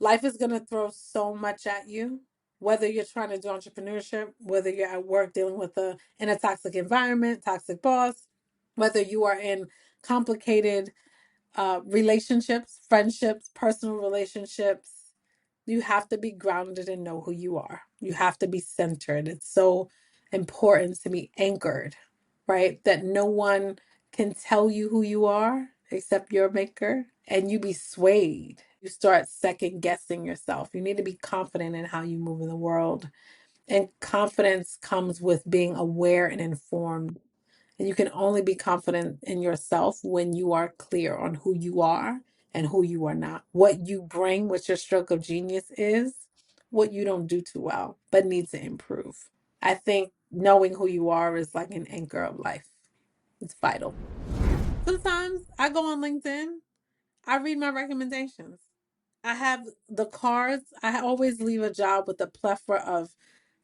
Life is going to throw so much at you, whether you're trying to do entrepreneurship, whether you're at work dealing with in a toxic environment, toxic boss, whether you are in complicated relationships, friendships, personal relationships. You have to be grounded and know who you are. You have to be centered. It's so important to be anchored, right? That no one can tell you who you are except your maker, and you be swayed. You start second guessing yourself. You need to be confident in how you move in the world. And confidence comes with being aware and informed. And you can only be confident in yourself when you are clear on who you are and who you are not. What you bring, what your stroke of genius is, what you don't do too well, but need to improve. I think knowing who you are is like an anchor of life. It's vital. Sometimes I go on LinkedIn, I read my recommendations. I have the cards. I always leave a job with a plethora of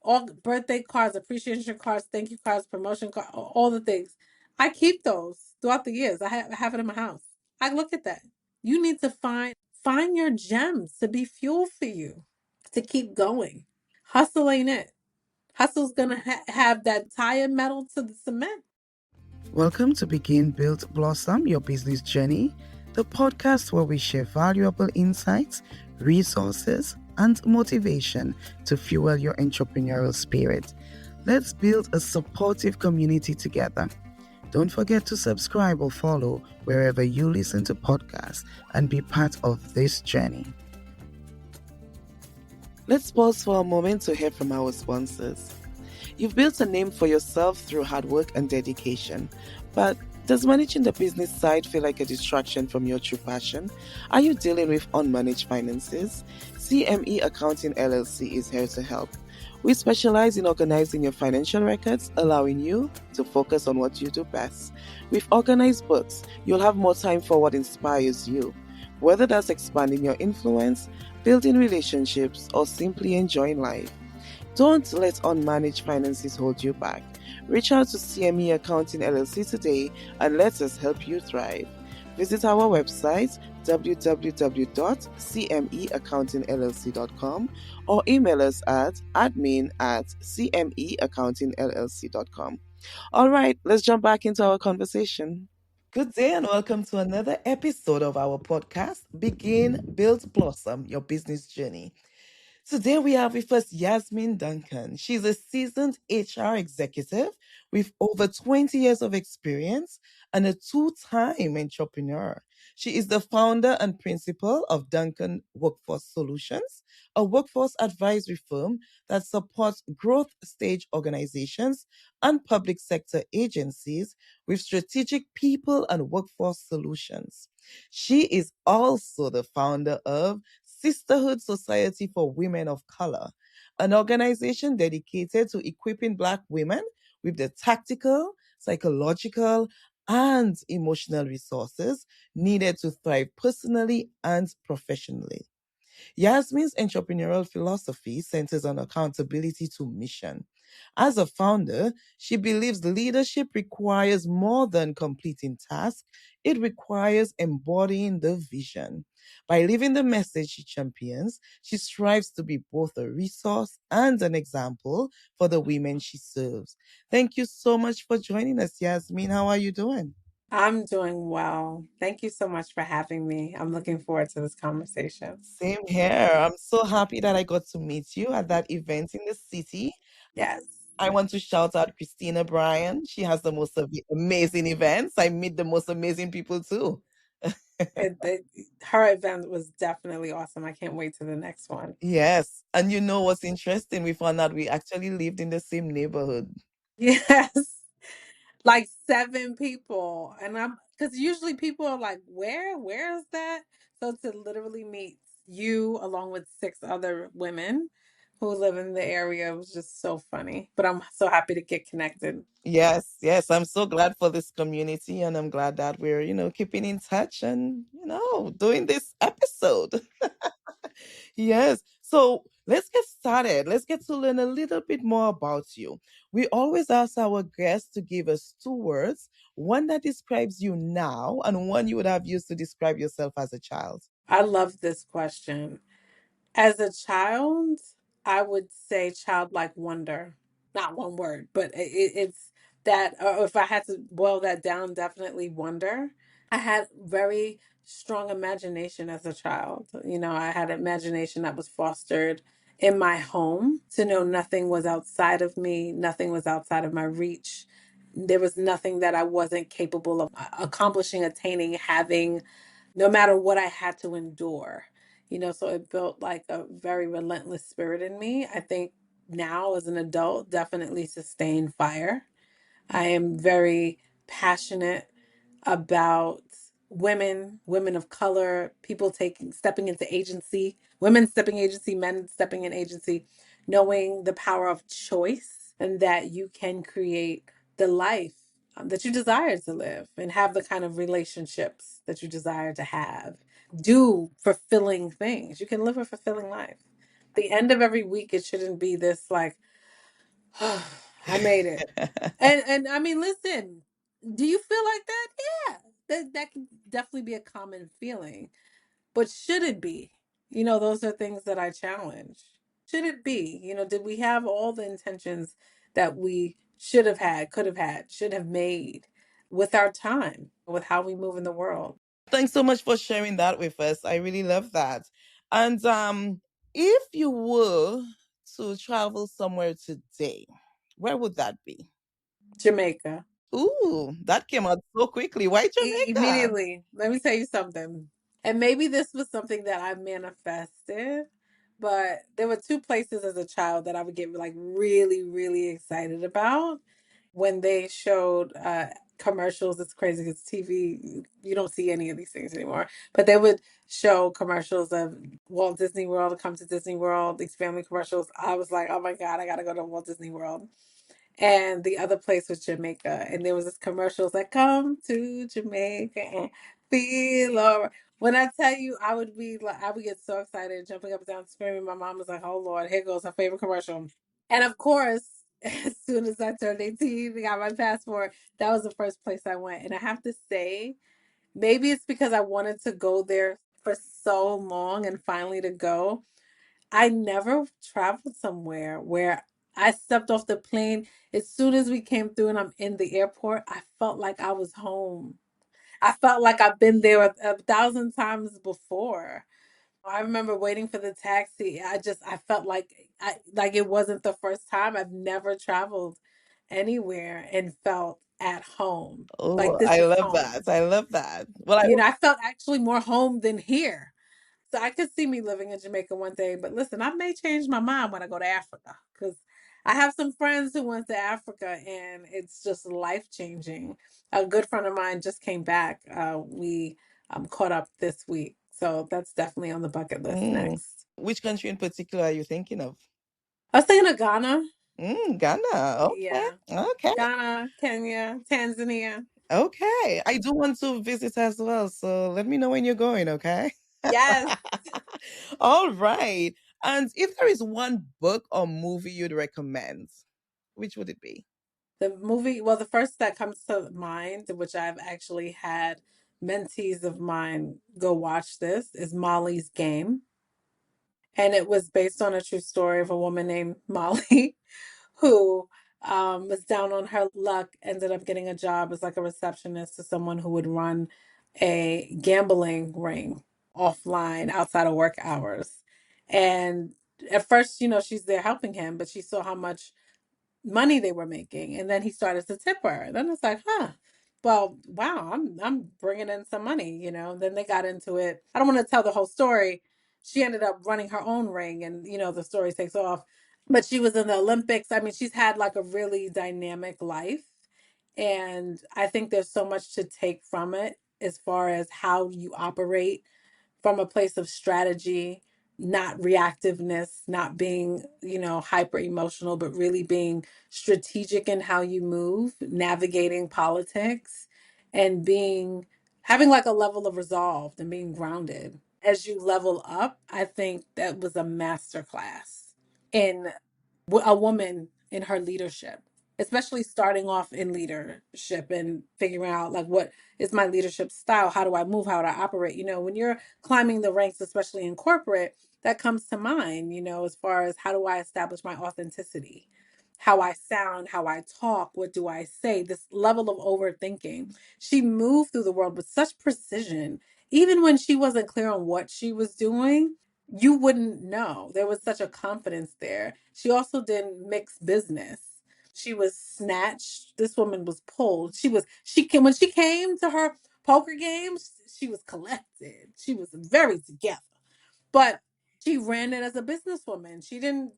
all birthday cards, appreciation cards, thank you cards, promotion cards, all the things. I keep those throughout the years. I have it in my house. I look at that. You need to find your gems to be fuel for you to keep going. Hustle ain't it. Hustle's gonna have that tire metal to the cement. Welcome to Begin, Build, Blossom Your Business Journey, the podcast where we share valuable insights, resources, and motivation to fuel your entrepreneurial spirit. Let's build a supportive community together. Don't forget to subscribe or follow wherever you listen to podcasts and be part of this journey. Let's pause for a moment to hear from our sponsors. You've built a name for yourself through hard work and dedication, but does managing the business side feel like a distraction from your true passion? Are you dealing with unmanaged finances? CME Accounting LLC is here to help. We specialize in organizing your financial records, allowing you to focus on what you do best. With organized books, you'll have more time for what inspires you. Whether that's expanding your influence, building relationships, or simply enjoying life. Don't let unmanaged finances hold you back. Reach out to CME Accounting LLC today and let us help you thrive. Visit our website www.cmeaccountingllc.com or email us at admin@cmeaccountingllc.com. All right, let's jump back into our conversation. Good day and welcome to another episode of our podcast, Begin, Build, Blossom Your Business Journey. Today we have with us Yasmeen Duncan. She's a seasoned HR executive with over 20 years of experience and a two-time entrepreneur. She is the founder and principal of Duncan Workforce Solutions, a workforce advisory firm that supports growth stage organizations and public sector agencies with strategic people and workforce solutions. She is also the founder of Sisterhood Society for Women of Color, an organization dedicated to equipping Black women with the tactical, psychological, and emotional resources needed to thrive personally and professionally. Yasmeen's entrepreneurial philosophy centers on accountability to mission. As a founder, she believes leadership requires more than completing tasks, it requires embodying the vision. By living the message she champions, she strives to be both a resource and an example for the women she serves. Thank you so much for joining us, Yasmeen. How are you doing? I'm doing well. Thank you so much for having me. I'm looking forward to this conversation. Same here. I'm so happy that I got to meet you at that event in the city. Yes. I want to shout out Christina Bryan. She has the most amazing events. I meet the most amazing people too. Her event was definitely awesome. I can't wait to the next one. Yes. And you know what's interesting? We found out we actually lived in the same neighborhood. Yes. Like 7 people. And because usually people are like, where is that? So to literally meet you along with 6 other women who live in the area was just so funny. But I'm so happy to get connected. Yes, yes. I'm so glad for this community and I'm glad that we're, keeping in touch and, doing this episode. Yes. So let's get started. Let's get to learn a little bit more about you. We always ask our guests to give us 2 words, one that describes you now and one you would have used to describe yourself as a child. I love this question. As a child, I would say childlike wonder. Not one word, but it's that, or if I had to boil that down, definitely wonder. I had very strong imagination as a child. You know, I had imagination that was fostered in my home to know nothing was outside of me, nothing was outside of my reach. There was nothing that I wasn't capable of accomplishing, attaining, having, no matter what I had to endure. You know, so it built like a very relentless spirit in me. I think now as an adult, definitely sustained fire. I am very passionate about women of color, people stepping into agency, women stepping agency, men stepping in agency, knowing the power of choice and that you can create the life that you desire to live and have the kind of relationships that you desire to have. Do fulfilling things. You can live a fulfilling life. The end of every week, it shouldn't be this like, oh, I made it. And I mean, listen, do you feel like that? Yeah. That can definitely be a common feeling. But should it be? You know, those are things that I challenge. Should it be? You know, did we have all the intentions that we should have had, could have had, should have made with our time, with how we move in the world? Thanks so much for sharing that with us. I really love that. And if you were to travel somewhere today, where would that be? Jamaica. Ooh, that came out so quickly. Why Jamaica? Immediately. Let me tell you something. And maybe this was something that I manifested, but there were two places as a child that I would get like really, really excited about when they showed commercials. It's crazy because TV, you don't see any of these things anymore. But they would show commercials of Walt Disney World, come to Disney World, these family commercials. I was like, oh my God, I gotta go to Walt Disney World. And the other place was Jamaica. And there was this commercials like, come to Jamaica and feel all right. When I tell you, I would be like, I would get so excited, jumping up and down, screaming. My mom was like, oh Lord, here goes her favorite commercial. And of course, as soon as I turned 18, I got my passport, that was the first place I went. And I have to say, maybe it's because I wanted to go there for so long and finally to go. I never traveled somewhere where I stepped off the plane. As soon as we came through and I'm in the airport, I felt like I was home. I felt like I've been there a thousand times before. I remember waiting for the taxi. I felt like it wasn't the first time. I've never traveled anywhere and felt at home. Like Oh, this I is love home. that. I love that. Well, You know, I felt actually more home than here. So I could see me living in Jamaica one day, but listen, I may change my mind when I go to Africa because I have some friends who went to Africa and it's just life changing. A good friend of mine just came back. We caught up this week, so that's definitely on the bucket list next. which country in particular are you thinking of? I was thinking of Ghana. Ghana. Okay. Yeah, Okay. Ghana, Kenya, Tanzania. Okay. I do want to visit as well. So let me know when you're going, okay? Yes, All right. And if there is one book or movie you'd recommend, which would it be? the movie. Well, the first that comes to mind, which I've actually had mentees of mine go watch this, is Molly's Game. And it was based on a true story of a woman named Molly who was down on her luck, ended up getting a job as like a receptionist to someone who would run a gambling ring offline outside of work hours. And at first, you know, she's there helping him, but she saw how much money they were making, and then he started to tip her. Then it's like, huh, well, wow, I'm bringing in some money, you know. Then they got into it. I don't want to tell the whole story. She ended up running her own ring, and you know the story takes off. But she was in the Olympics. I mean, she's had like a really dynamic life, and I think there's so much to take from it as far as how you operate from a place of strategy, not reactiveness, not being, you know, hyper emotional, but really being strategic in how you move, navigating politics, and being having like a level of resolve and being grounded. As you level up, I think that was a masterclass in a woman in her leadership. especially starting off in leadership and figuring out like what is my leadership style? How do I move? How do I operate? When you're climbing the ranks, especially in corporate, that comes to mind, as far as how do I establish my authenticity, how I sound, how I talk, what do I say, this level of overthinking. She moved through the world with such precision. Even when she wasn't clear on what she was doing, you wouldn't know. There was such a confidence there. She also did mixed business. She was snatched. This woman was pulled. She came when she came to her poker games, she was collected. She was very together. But she ran it as a businesswoman. She didn't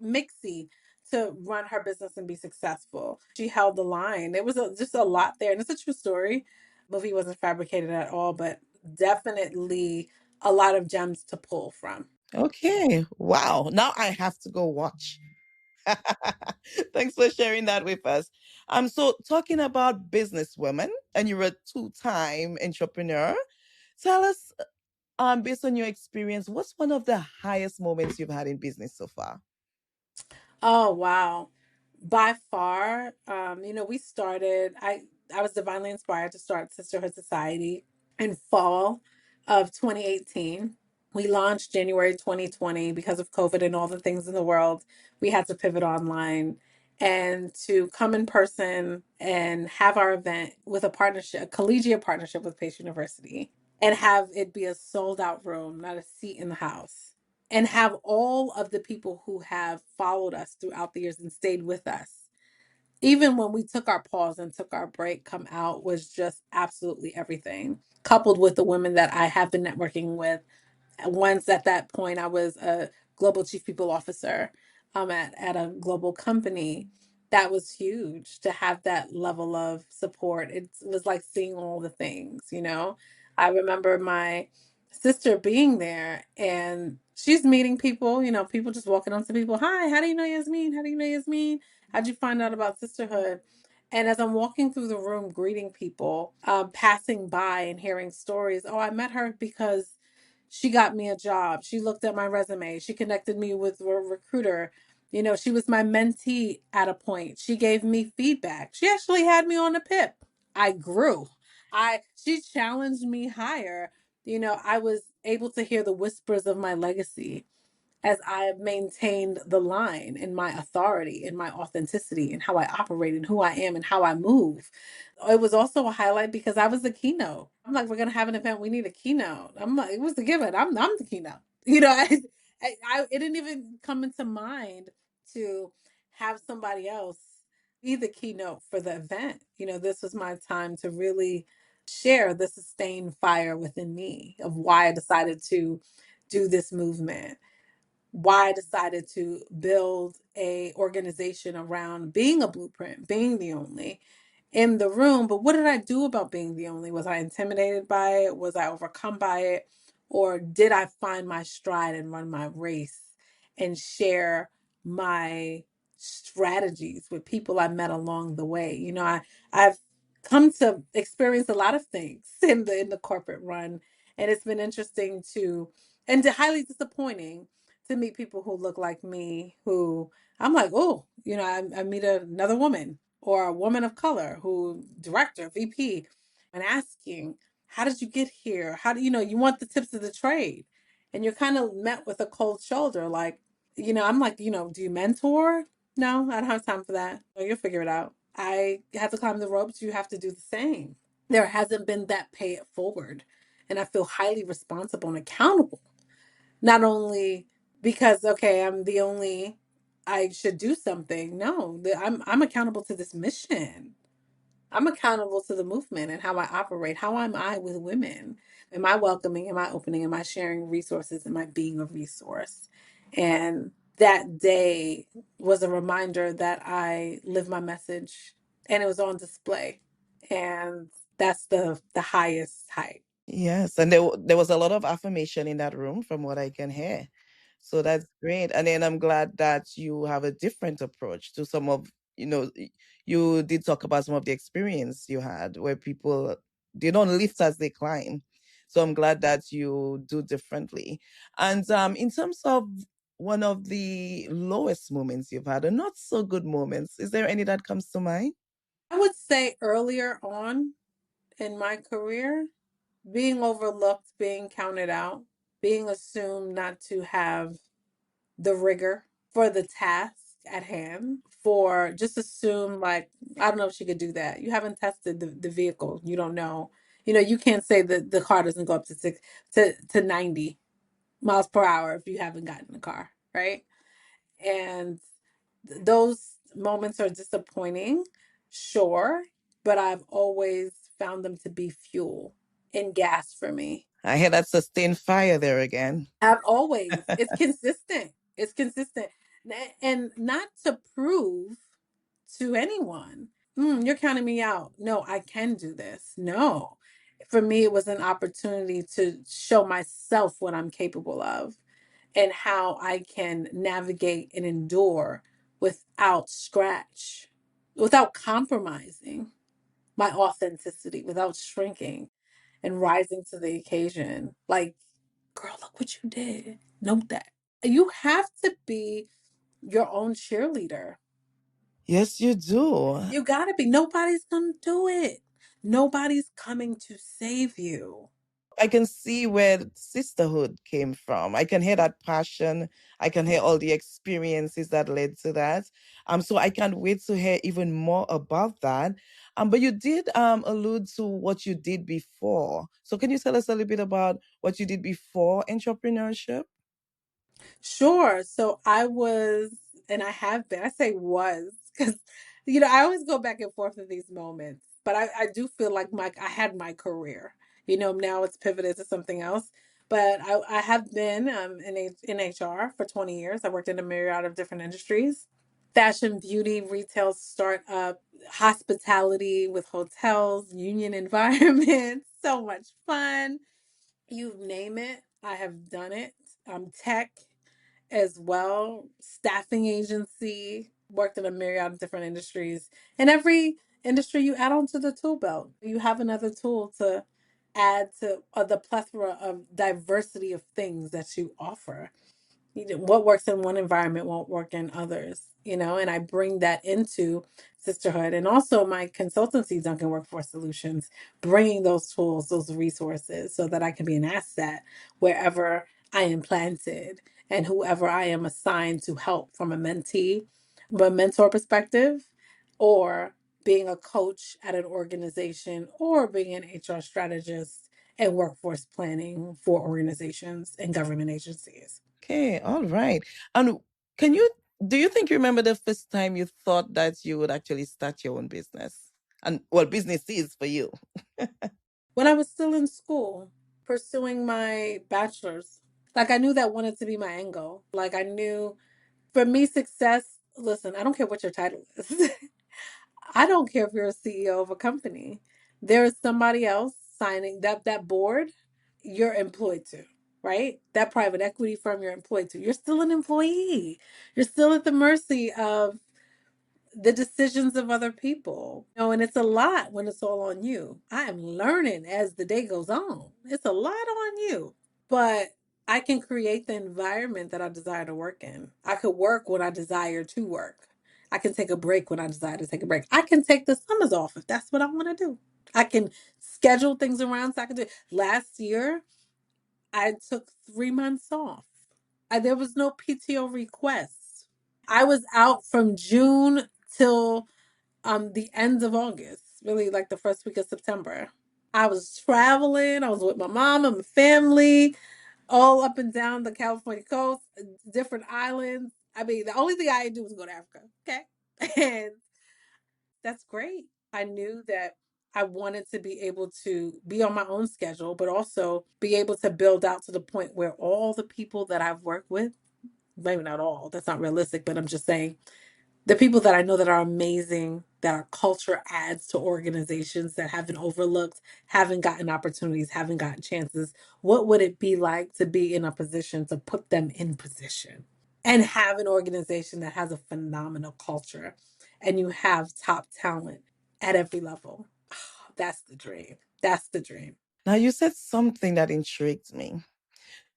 mixy to run her business and be successful. She held the line. There was just a lot there, and it's a true story. Movie wasn't fabricated at all, but definitely a lot of gems to pull from. Okay. Wow. Now I have to go watch. Thanks for sharing that with us. So talking about businesswomen, and you're a two-time entrepreneur. Tell us, based on your experience, what's one of the highest moments you've had in business so far? Oh wow. By far, we started I was divinely inspired to start Sisterhood Society in fall of 2018. We launched January 2020 because of COVID and all the things in the world. We had to pivot online and to come in person and have our event with a partnership, a collegiate partnership with Pace University, and have it be a sold out room, not a seat in the house, and have all of the people who have followed us throughout the years and stayed with us even when we took our pause and took our break come out was just absolutely everything, coupled with the women that I have been networking with. Once at that point I was a global chief people officer at a global company. That was huge to have that level of support. It was like seeing all the things. I remember my sister being there and she's meeting people, people just walking up to people. Hi, how do you know Yasmeen? How do you know Yasmeen? How'd you find out about sisterhood? And as I'm walking through the room greeting people, passing by and hearing stories, oh, I met her because she got me a job. She looked at my resume. She connected me with a recruiter. She was my mentee at a point. She gave me feedback. She actually had me on a pip. I grew. She challenged me higher. I was able to hear the whispers of my legacy as I maintained the line in my authority, in my authenticity, and how I operate and who I am and how I move. It was also a highlight because I was the keynote. I'm like, we're gonna have an event. We need a keynote. I'm like, it was the given. I'm the keynote. It didn't even come into mind to have somebody else be the keynote for the event. This was my time to really share the sustained fire within me of why I decided to do this movement, why I decided to build a organization around being a blueprint, being the only in the room. But what did I do about being the only? Was I intimidated by it? Was I overcome by it? Or did I find my stride and run my race and share my strategies with people I met along the way? I've come to experience a lot of things in the corporate run, and it's been interesting to highly disappointing to meet people who look like me, who I'm like, oh, I meet another woman or a woman of color who director, VP, and asking, how did you get here? How do you want the tips of the trade? And you're kind of met with a cold shoulder. Like, I'm like, do you mentor? No, I don't have time for that. Oh, you'll figure it out. I have to climb the ropes. You have to do the same. There hasn't been that pay it forward. And I feel highly responsible and accountable, not only because okay, I'm the only, I should do something. No, I'm accountable to this mission. I'm accountable to the movement and how I operate. How am I with women? Am I welcoming? Am I opening? Am I sharing resources? Am I being a resource? And that day was a reminder that I live my message, and it was on display. And that's the highest height. Yes, and there was a lot of affirmation in that room from what I can hear. So that's great. And then I'm glad that you have a different approach to some of, you did talk about some of the experience you had where people, they don't lift as they climb. So I'm glad that you do differently. And in terms of one of the lowest moments you've had, or not so good moments? Is there any that comes to mind? I would say earlier on in my career, being overlooked, being counted out, being assumed not to have the rigor for the task at hand, for just assume like, I don't know if she could do that. You haven't tested the vehicle. You don't know. You know, you can't say that the car doesn't go up to to 90 miles per hour if you haven't gotten the car, right? And those moments are disappointing, sure, but I've always found them to be fuel and gas for me. I hear that sustained fire there again. I've always, it's consistent. It's consistent. And not to prove to anyone, you're counting me out. No, I can do this. No. For me, it was an opportunity to show myself what I'm capable of and how I can navigate and endure without scratch, without compromising my authenticity, without shrinking and rising to the occasion. Like, girl, look what you did. Note that. You have to be your own cheerleader. Yes, you do. You gotta be. Nobody's gonna do it. Nobody's coming to save you. I can see where sisterhood came from. I can hear that passion. I can hear all the experiences that led to that. So I can't wait to hear even more about that. But you did allude to what you did before. So can you tell us a little bit about what you did before entrepreneurship? Sure. So I was, and I have been, I say was, because, I always go back and forth in these moments, but I do feel like I had my career, now it's pivoted to something else. But I have been in HR for 20 years. I worked in a myriad of different industries: fashion, beauty, retail, startup, hospitality with hotels, union environments, so much fun. You name it, I have done it. Tech as well, staffing agency, worked in a myriad of different industries. In every industry you add on to the tool belt, you have another tool to add to the plethora of diversity of things that you offer. What works in one environment won't work in others, and I bring that into sisterhood and also my consultancy, Duncan Workforce Solutions, bringing those tools, those resources so that I can be an asset wherever I am planted and whoever I am assigned to help from a mentee, a mentor perspective, or being a coach at an organization, or being an HR strategist and workforce planning for organizations and government agencies. Okay, all right. And can you do you think you remember the first time you thought that you would actually start your own business? And what business is for you? When I was still in school, pursuing my bachelor's, like I knew that wanted to be my end goal. Like I knew for me, success, listen, I don't care what your title is. I don't care if you're a CEO of a company. There is somebody else signing that board you're employed to, right? That private equity firm you're employed to. You're still an employee. You're still at the mercy of the decisions of other people. And it's a lot when it's all on you. I am learning as the day goes on. It's a lot on you. But I can create the environment that I desire to work in. I could work when I desire to work. I can take a break when I desire to take a break. I can take the summers off if that's what I want to do. I can schedule things around so I can do. Last year, I took 3 months off. There was no PTO requests. I was out from June till the end of August, really like the first week of September. I was traveling. I was with my mom and my family, all up and down the California coast, different islands. I mean, the only thing I did do was go to Africa. Okay. And that's great. I knew that I wanted to be able to be on my own schedule, but also be able to build out to the point where all the people that I've worked with, maybe not all, that's not realistic, but I'm just saying the people that I know that are amazing, that our culture adds to organizations that have been overlooked, haven't gotten opportunities, haven't gotten chances. What would it be like to be in a position to put them in position and have an organization that has a phenomenal culture and you have top talent at every level? That's the dream. That's the dream. Now you said something that intrigued me.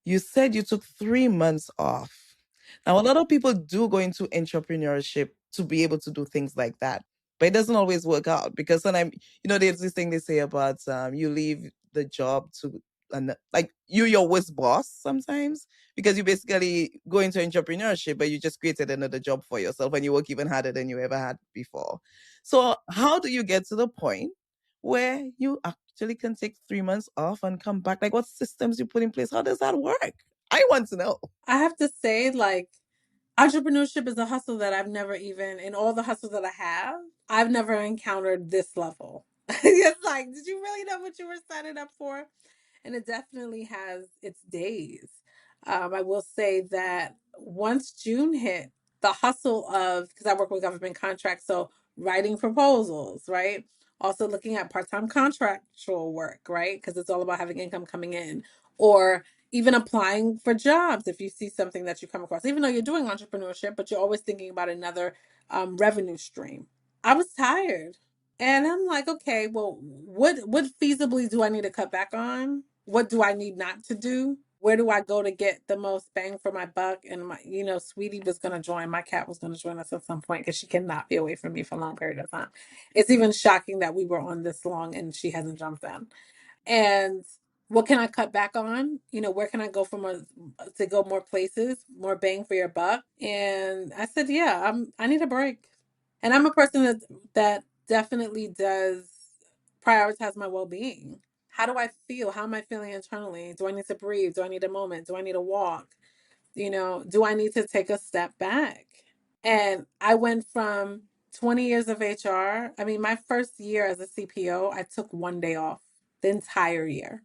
You said you took 3 months off. Now, a lot of people do go into entrepreneurship to be able to do things like that, but it doesn't always work out because sometimes, there's this thing they say about you leave the job to, and like you, your worst boss sometimes, because you basically go into entrepreneurship, but you just created another job for yourself and you work even harder than you ever had before. So, how do you get to the point where you actually can take 3 months off and come back? Like, what systems you put in place? How does that work? I want to know. I have to say, like, entrepreneurship is a hustle that I've never even, in all the hustles that I have, I've never encountered this level. It's like, did you really know what you were signing up for? And it definitely has its days. I will say that once June hit, the hustle of, because I work with government contracts, so writing proposals, right? Also looking at part time contractual work, right? Because it's all about having income coming in, or even applying for jobs if you see something that you come across, even though you're doing entrepreneurship, but you're always thinking about another revenue stream. I was tired. And I'm like, okay, well, what feasibly do I need to cut back on? What do I need not to do? Where do I go to get the most bang for my buck? And my, Sweetie was gonna join. My cat was gonna join us at some point because she cannot be away from me for a long period of time. It's even shocking that we were on this long and she hasn't jumped in. And what can I cut back on? Where can I go to go more places, more bang for your buck? And I said, yeah, I need a break. And I'm a person that definitely does prioritize my well-being. How do I feel? How am I feeling internally? Do I need to breathe? Do I need a moment? Do I need a walk? Do I need to take a step back? And I went from 20 years of HR. I mean, my first year as a CPO, I took 1 day off the entire year.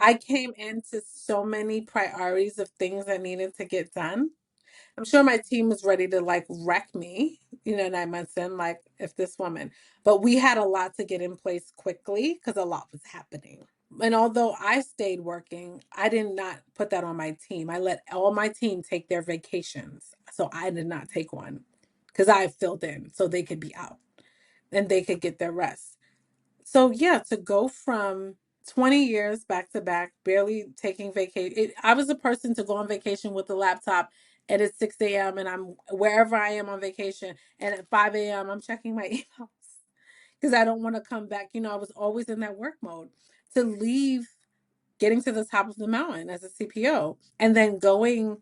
I came into so many priorities of things that needed to get done. I'm sure my team was ready to like wreck me, 9 months in, like if this woman. But we had a lot to get in place quickly because a lot was happening. And although I stayed working, I did not put that on my team. I let all my team take their vacations. So I did not take one because I filled in so they could be out and they could get their rest. So yeah, to go from 20 years back to back, barely taking vacation. I was a person to go on vacation with the laptop and it's 6 a.m. and I'm wherever I am on vacation. And at 5 a.m., I'm checking my emails because I don't want to come back. I was always in that work mode. To leave getting to the top of the mountain as a CPO and then going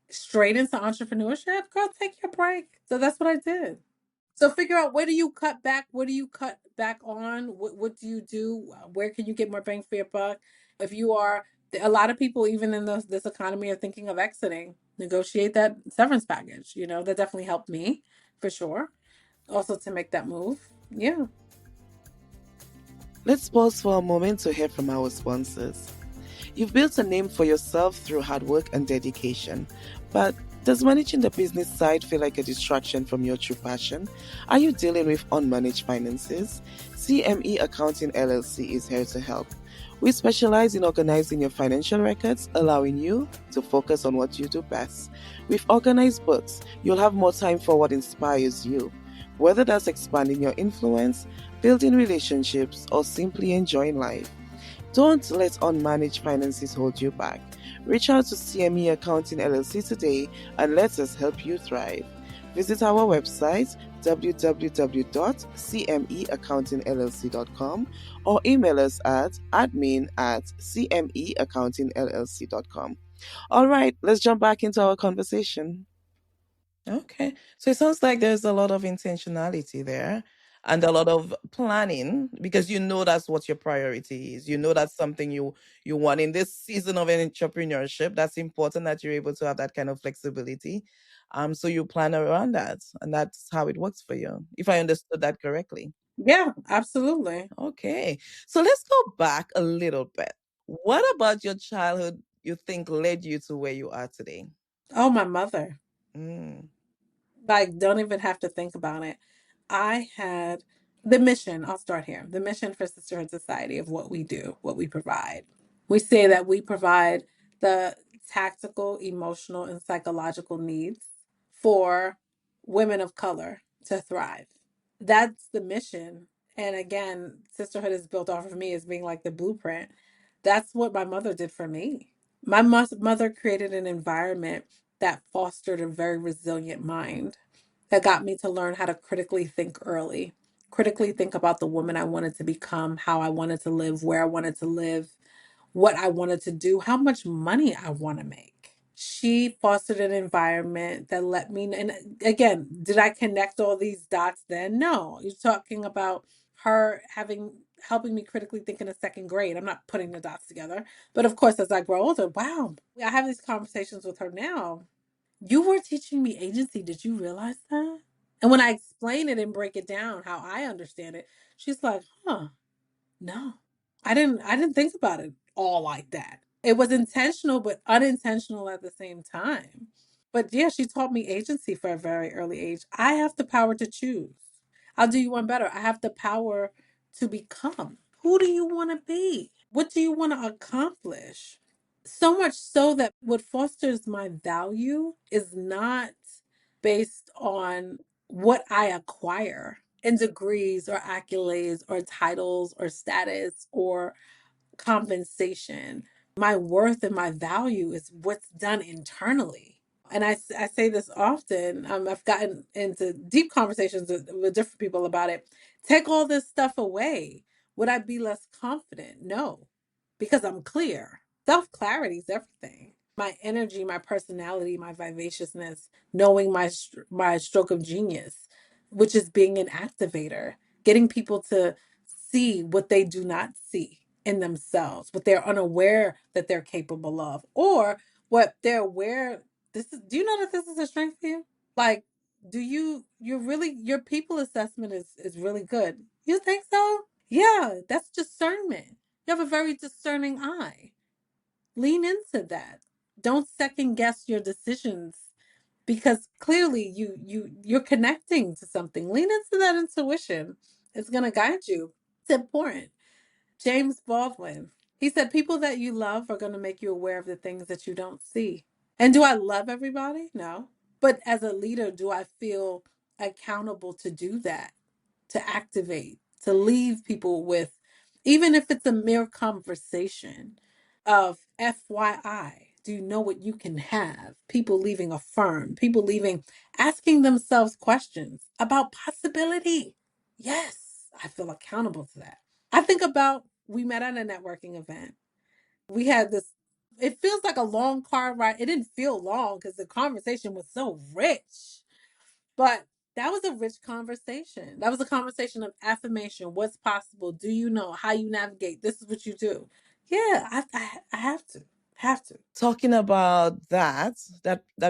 straight into entrepreneurship, girl, take your break. So that's what I did. So figure out, where do you cut back? What do you cut back on? What do you do? Where can you get more bang for your buck? If you are, a lot of people, even in this economy, are thinking of exiting. Negotiate that severance package. That definitely helped me for sure. Also to make that move. Yeah. Let's pause for a moment to hear from our sponsors. You've built a name for yourself through hard work and dedication, but does managing the business side feel like a distraction from your true passion? Are you dealing with unmanaged finances? CME Accounting LLC is here to help. We specialize in organizing your financial records, allowing you to focus on what you do best. With organized books, you'll have more time for what inspires you. Whether that's expanding your influence, building relationships, or simply enjoying life. Don't let unmanaged finances hold you back. Reach out to CME Accounting LLC today and let us help you thrive. Visit our website www.cmeaccountingllc.com or email us at admin@cmeaccountingllc.com. All right, let's jump back into our conversation. Okay. So it sounds like there's a lot of intentionality there and a lot of planning because that's what your priority is. That's something you want in this season of entrepreneurship. That's important that you're able to have that kind of flexibility. So you plan around that and that's how it works for you. If I understood that correctly. Yeah, absolutely. Okay. So let's go back a little bit. What about your childhood you think led you to where you are today? Oh, my mother. Mm. Like, don't even have to think about it. I had the mission. I'll start here. The mission for Sisterhood Society of what we do, what we provide. We say that we provide the tactical, emotional, and psychological needs for women of color to thrive. That's the mission. And again, sisterhood is built off of me as being like the blueprint. That's what my mother did for me. My mother created an environment that fostered a very resilient mind, that got me to learn how to critically think early, critically think about the woman I wanted to become, how I wanted to live, where I wanted to live, what I wanted to do, how much money I want to make. She fostered an environment that let me, and again, did I connect all these dots then? No. You're talking about her helping me critically think in the second grade. I'm not putting the dots together. But of course, as I grow older, wow, I have these conversations with her now. You were teaching me agency. Did you realize that? And when I explain it and break it down how I understand it, she's like, huh, no. I didn't think about it all like that. It was intentional but unintentional at the same time. But yeah, she taught me agency for a very early age. I have the power to choose. I'll do you one better. I have the power to become. Who do you want to be? What do you want to accomplish? So much so that what fosters my value is not based on what I acquire in degrees or accolades or titles or status or compensation. My worth and my value is what's done internally. And I say this often. I've gotten into deep conversations with different people about it. Take all this stuff away. Would I be less confident? No, because I'm clear. Self clarity is everything. My energy, my personality, my vivaciousness, knowing my stroke of genius, which is being an activator, getting people to see what they do not see in themselves, what they're unaware that they're capable of, or what they're aware. This is, do you know that this is a strength for you? Like, you're really, your people assessment is really good. You think so? Yeah, that's discernment. You have a very discerning eye. Lean into that. Don't second guess your decisions because clearly you're connecting to something. Lean into that intuition. It's going to guide you. It's important. James Baldwin, he said people that you love are going to make you aware of the things that you don't see. And do I love everybody? No. But as a leader, do I feel accountable to do that? To activate, to leave people with, even if it's a mere conversation of FYI, do you know what you can have? People leaving affirmed, people leaving, asking themselves questions about possibility. Yes, I feel accountable to that. I think about, we met at a networking event. We had this, it feels like a long car ride. It didn't feel long because the conversation was so rich. But that was a rich conversation. That was a conversation of affirmation. What's possible? Do you know how you navigate? This is what you do. Yeah, I have to. Have to. Talking about that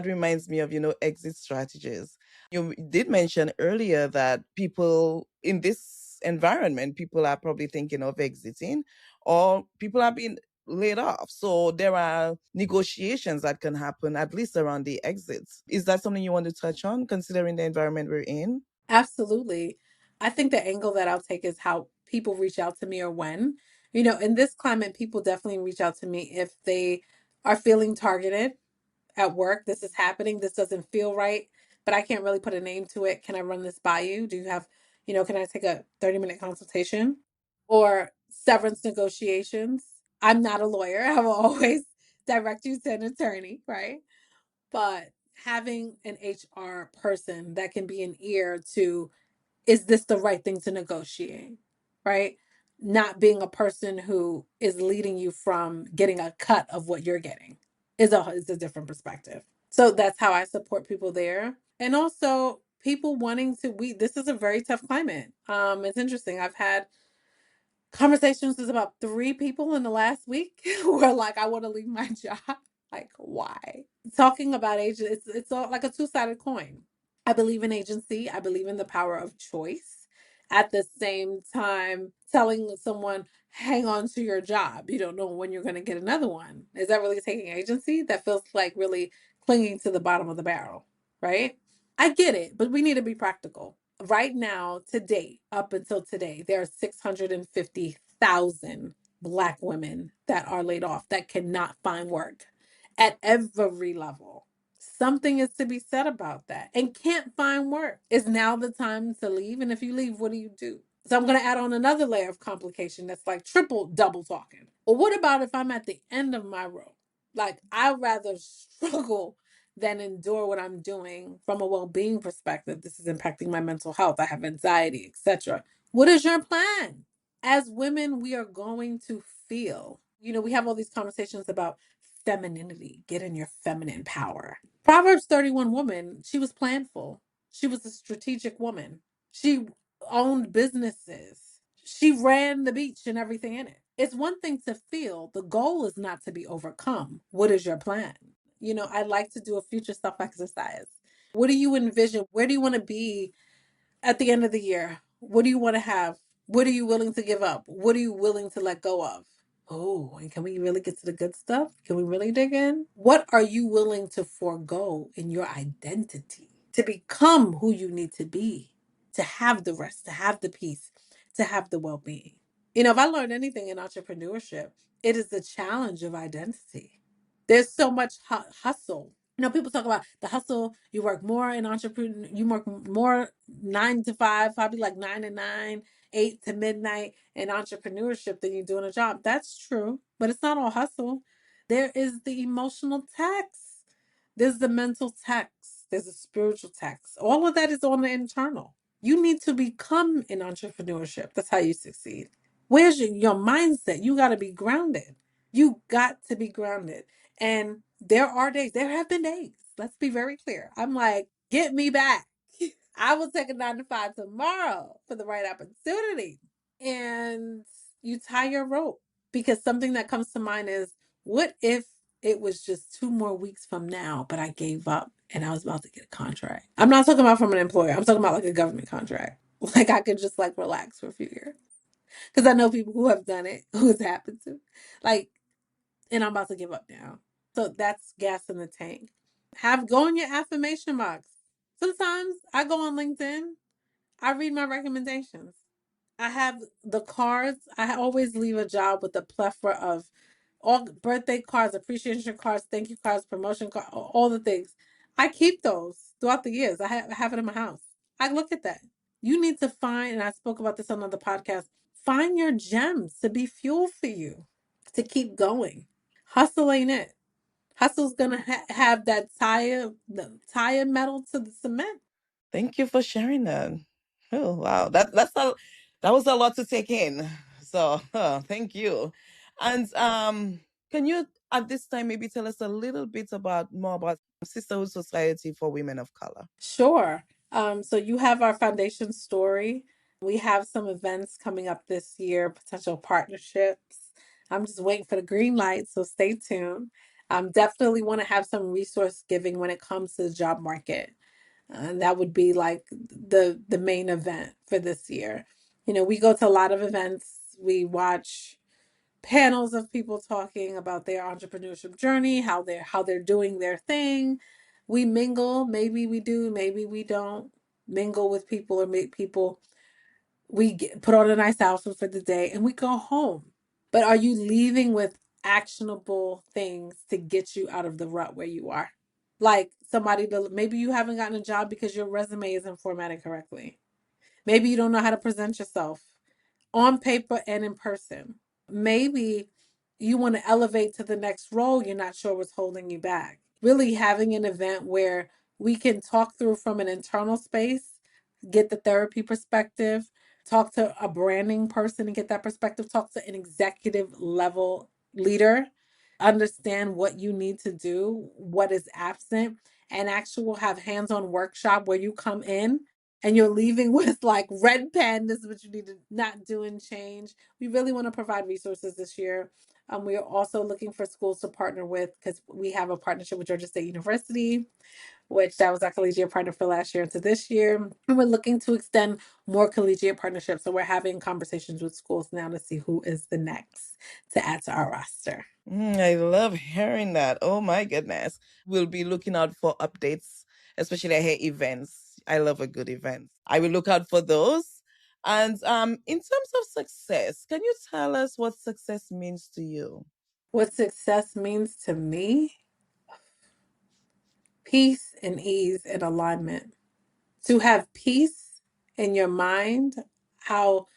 reminds me of, exit strategies. You did mention earlier that people in this environment, people are probably thinking of exiting, or people are being laid off. So there are negotiations that can happen at least around the exits. Is that something you want to touch on, considering the environment we're in? Absolutely. I think the angle that I'll take is how people reach out to me or when. You know, in this climate, people definitely reach out to me if they are feeling targeted at work. This is happening. This doesn't feel right, but I can't really put a name to it. Can I run this by you? Do you have, can I take a 30-minute consultation? Or severance negotiations. I'm not a lawyer. I will always direct you to an attorney, right? But having an HR person that can be an ear to, is this the right thing to negotiate? Right? Not being a person who is leading you from getting a cut of what you're getting is a different perspective. So that's how I support people there. And also people wanting to, we this is a very tough climate. It's interesting. I've had conversations with about 3 people in the last week who are like, I want to leave my job. Like, why? Talking about agent, it's all like a two-sided coin. I believe in agency. I believe in the power of choice. At the same time, telling someone, hang on to your job. You don't know when you're going to get another one. Is that really taking agency? That feels like really clinging to the bottom of the barrel, right? I get it, but we need to be practical. Right now, to date, up until today, there are 650,000 Black women that are laid off that cannot find work at every level. Something is to be said about that and can't find work. Is now the time to leave? And if you leave, what do you do? So I'm going to add on another layer of complication that's like triple double talking. Well, what about if I'm at the end of my rope? Like, I'd rather struggle than endure what I'm doing from a well-being perspective. This is impacting my mental health. I have anxiety, etc. What is your plan? As women, we are going to feel, we have all these conversations about femininity, get in your feminine power. Proverbs 31 woman, she was planful. She was a strategic woman. She owned businesses. She ran the beach and everything in it. It's one thing to feel. The goal is not to be overcome. What is your plan? I like to do a future self exercise. What do you envision? Where do you want to be at the end of the year? What do you want to have? What are you willing to give up? What are you willing to let go of? Oh, and can we really get to the good stuff? Can we really dig in? What are you willing to forego in your identity to become who you need to be, to have the rest, to have the peace, to have the well being? If I learned anything in entrepreneurship, it is the challenge of identity. There's so much hustle. People talk about the hustle. You work more in entrepreneur. You work more 9 to 5, probably like 9 to 9, 8 to midnight in entrepreneurship than you do in a job. That's true, but it's not all hustle. There is the emotional tax. There's the mental tax. There's a spiritual tax. All of that is on the internal. You need to become in entrepreneurship. That's how you succeed. Where's your mindset? You got to be grounded. You got to be grounded. And there are days, there have been days, let's be very clear. I'm like, get me back. I will take a 9 to 5 tomorrow for the right opportunity. And you tie your rope, because something that comes to mind is, what if it was just 2 more weeks from now, but I gave up and I was about to get a contract? I'm not talking about from an employer. I'm talking about like a government contract. Like I could just like relax for a few years. Because I know people who have done it, who it's happened to. Like, and I'm about to give up now. So that's gas in the tank. Go in your affirmation box. Sometimes I go on LinkedIn, I read my recommendations. I have the cards. I always leave a job with a plethora of all birthday cards, appreciation cards, thank you cards, promotion cards, all the things. I keep those throughout the years. I have it in my house. I look at that. You need to find, and I spoke about this on another podcast, find your gems to be fuel for you, to keep going. Hustle ain't it. Hustle's gonna have that tire metal to the cement. Thank you for sharing that. Oh wow, that was a lot to take in. So thank you. And can you at this time maybe tell us a little bit about more about Sisterhood Society for Women of Color? Sure. So you have our foundation story. We have some events coming up this year, potential partnerships. I'm just waiting for the green light, so stay tuned. Definitely want to have some resource giving when it comes to the job market. And that would be like the main event for this year. We go to a lot of events. We watch panels of people talking about their entrepreneurship journey, how they're doing their thing. We mingle, maybe we do, maybe we don't mingle with people or meet people. Put on a nice outfit for the day and we go home. But are you leaving with actionable things to get you out of the rut where you are? Like maybe you haven't gotten a job because your resume isn't formatted correctly. Maybe you don't know how to present yourself on paper and in person. Maybe you want to elevate to the next role, you're not sure what's holding you back. Really having an event where we can talk through from an internal space, get the therapy perspective, talk to a branding person and get that perspective, talk to an executive level leader, understand what you need to do, what is absent, and actually have hands-on workshop where you come in and you're leaving with like red pen, this is what you need to not do and change. We really want to provide resources this year. We are also looking for schools to partner with, because we have a partnership with Georgia State University, which that was our collegiate partner for last year into this year. And we're looking to extend more collegiate partnerships. So we're having conversations with schools now to see who is the next to add to our roster. I love hearing that. Oh my goodness. We'll be looking out for updates, especially I hear events. I love a good event. I will look out for those. And in terms of success, can you tell us what success means to you? What success means to me: peace and ease and alignment. To have peace in your mind, how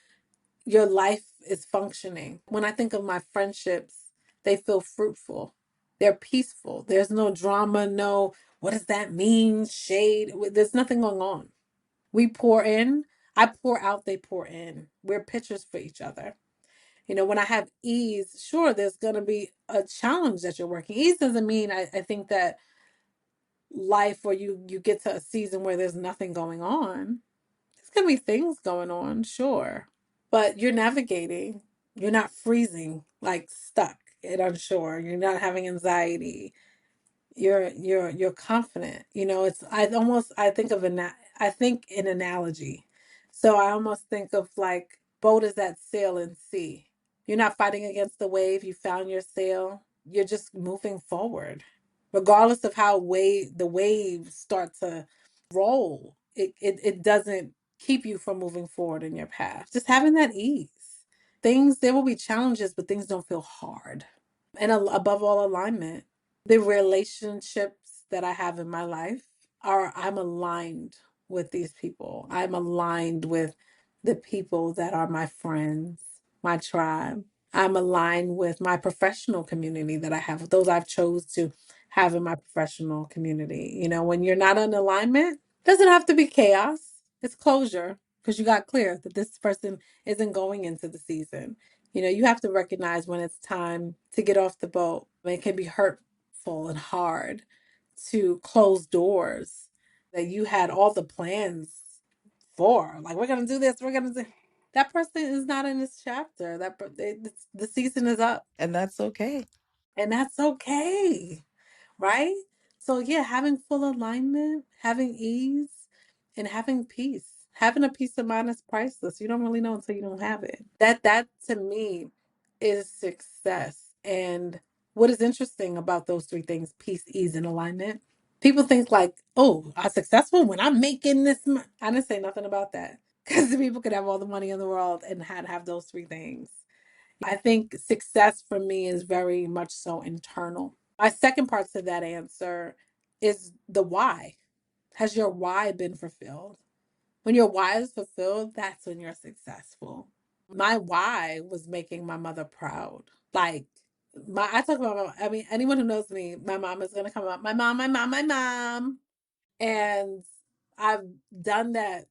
your life is functioning. When I think of my friendships, they feel fruitful. They're peaceful. There's no drama, no What does that mean? Shade. There's nothing going on. We pour in. I pour out, they pour in. We're pitchers for each other. When I have ease, sure, there's going to be a challenge that you're working. Ease doesn't mean I think that life where you get to a season where there's nothing going on. There's going to be things going on, sure. But you're navigating. You're not freezing, like stuck and unsure. You're not having anxiety. You're confident. It's I think of I think in analogy. So I almost think of like boat is at sail in sea. You're not fighting against the wave. You found your sail. You're just moving forward. Regardless of how the waves start to roll, it doesn't keep you from moving forward in your path. Just having that ease. There will be challenges, but things don't feel hard. And above all, alignment. The relationships that I have in my life I'm aligned with these people. I'm aligned with the people that are my friends, my tribe. I'm aligned with my professional community that I have, those I've chose to have in my professional community. When you're not in alignment, doesn't have to be chaos. It's closure because you got clear that this person isn't going into the season. You have to recognize when it's time to get off the boat. It can be hurtful and hard to close doors that you had all the plans for. Like, we're going to do this, we're going to do. That person is not in this chapter. The season is up, And that's okay. and that's okay, right? So yeah, having full alignment, having ease, and having peace. Having a peace of mind is priceless. You don't really know until you don't have it. That to me is success. And what is interesting about those three things, peace, ease, and alignment, people think like, oh, I'm successful when I'm making this. I didn't say nothing about that. Because people could have all the money in the world and have those three things. I think success for me is very much so internal. My second part to that answer is the why. Has your why been fulfilled? When your why is fulfilled, that's when you're successful. My why was making my mother proud. Like, I talk about I mean, anyone who knows me, my mom is gonna come up. My mom, my mom, my mom. And I've done that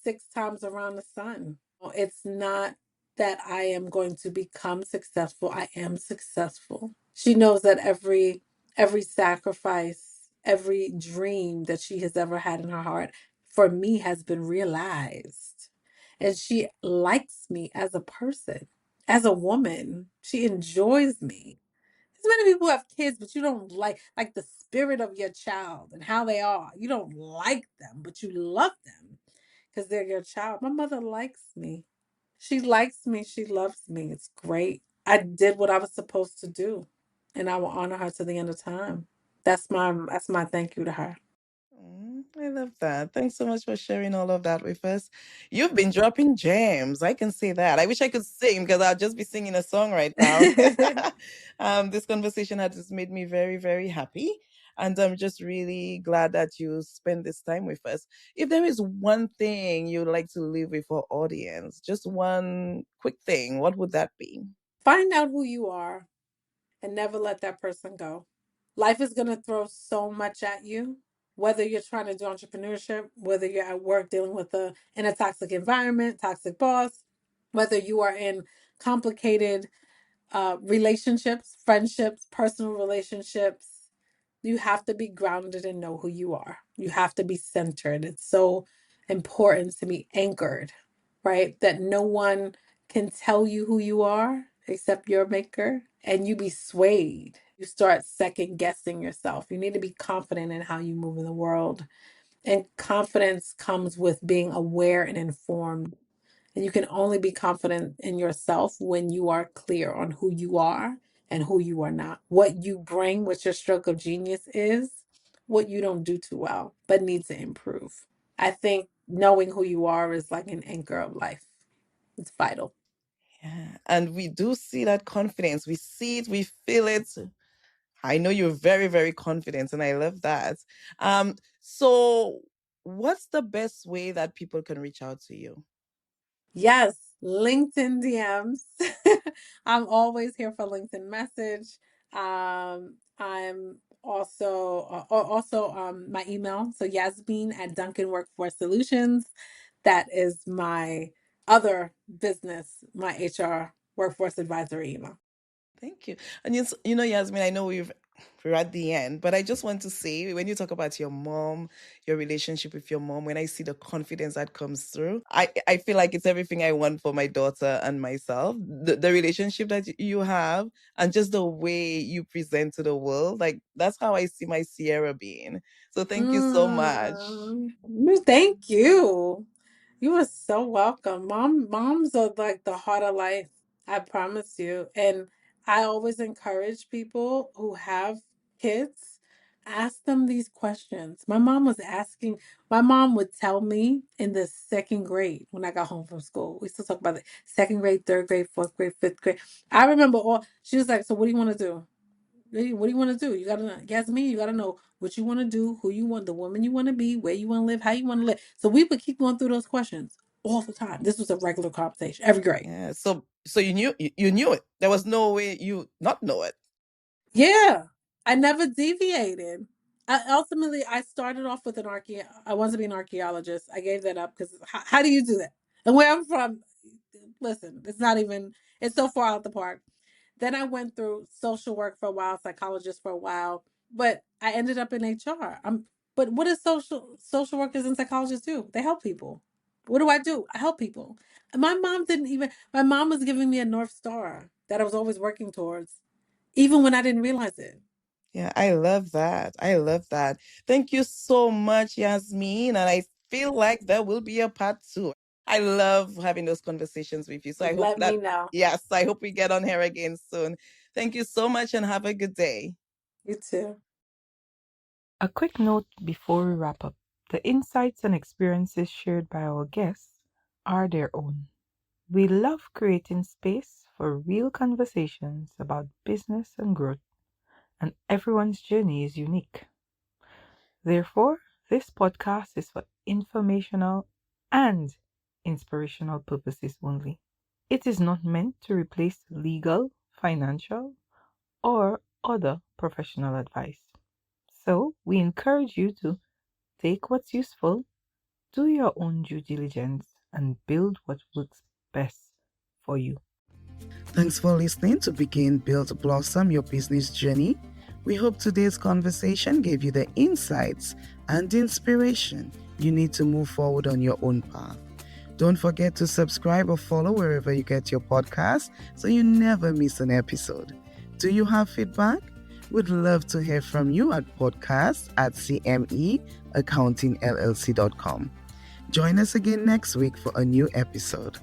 6 times around the sun. It's not that I am going to become successful. I am successful. She knows that every sacrifice, every dream that she has ever had in her heart for me has been realized. And she likes me as a person, as a woman. She enjoys me. There's many people who have kids, but you don't like the spirit of your child and how they are. You don't like them, but you love them because they're your child. My mother likes me. She likes me. She loves me. It's great. I did what I was supposed to do, and I will honor her to the end of time. That's my thank you to her. I love that. Thanks so much for sharing all of that with us. You've been dropping gems. I can say that. I wish I could sing because I'll just be singing a song right now. This conversation has just made me very, very happy. And I'm just really glad that you spend this time with us. If there is one thing you'd like to leave with our audience, just one quick thing, what would that be? Find out who you are and never let that person go. Life is going to throw so much at you, whether you're trying to do entrepreneurship, whether you're at work dealing with in a toxic environment, toxic boss, whether you are in complicated relationships, friendships, personal relationships. You have to be grounded and know who you are. You have to be centered. It's so important to be anchored, right? That no one can tell you who you are except your maker, and you be swayed. You start second guessing yourself. You need to be confident in how you move in the world. And confidence comes with being aware and informed. And you can only be confident in yourself when you are clear on who you are and who you are not. What you bring, what your stroke of genius is, what you don't do too well, but need to improve. I think knowing who you are is like an anchor of life. It's vital. Yeah. And we do see that confidence. We see it, we feel it. I know you're very, very confident, and I love that. So what's the best way that people can reach out to you? Yes, LinkedIn DMs. I'm always here for LinkedIn message. I'm my email. So Yasmeen at Duncan Workforce Solutions. That is my other business, my HR workforce advisory email. Thank you. And Yasmin, I know we're at the end, but I just want to say, when you talk about your mom, your relationship with your mom, when I see the confidence that comes through, I feel like it's everything I want for my daughter and myself. The relationship that you have and just the way you present to the world, like that's how I see my Sierra being. So thank you so much. Thank you. You are so welcome. Moms are like the heart of life. I promise you. And I always encourage people who have kids, ask them these questions. My mom would tell me in the second grade when I got home from school. We used to talk about the second grade, third grade, fourth grade, fifth grade. I remember she was like, so what do you want to do? What do you want to do? You gotta know, Yasmin, you gotta know what you want to do, who you want, the woman you want to be, where you want to live, how you want to live. So we would keep going through those questions all the time. This was a regular conversation every grade. Yeah. So you knew it. There was no way you not know it. Yeah, I never deviated. Ultimately, I started off with I wanted to be an archaeologist. I gave that up because how do you do that? And where I'm from, listen, it's not even. It's so far out the park. Then I went through social work for a while, psychologist for a while, but I ended up in HR. But what does social workers and psychologists do? They help people. What do I do? I help people. My mom didn't even. My mom was giving me a North Star that I was always working towards, even when I didn't realize it. Yeah, I love that. I love that. Thank you so much, Yasmin. And I feel like there will be a part two. I love having those conversations with you. So I hope Let me that, know. yes, I hope we get on here again soon. Thank you so much and have a good day. You too. A quick note before we wrap up. The insights and experiences shared by our guests are their own. We love creating space for real conversations about business and growth, and everyone's journey is unique. Therefore, this podcast is for informational and inspirational purposes only. It is not meant to replace legal, financial, or other professional advice. So, we encourage you to take what's useful, do your own due diligence, and build what works best for you. Thanks for listening to Begin, Build, Blossom Your Business Journey. We hope today's conversation gave you the insights and inspiration you need to move forward on your own path. Don't forget to subscribe or follow wherever you get your podcast so you never miss an episode. Do you have feedback? We'd love to hear from you at podcast@cmeaccountingllc.com. Join us again next week for a new episode.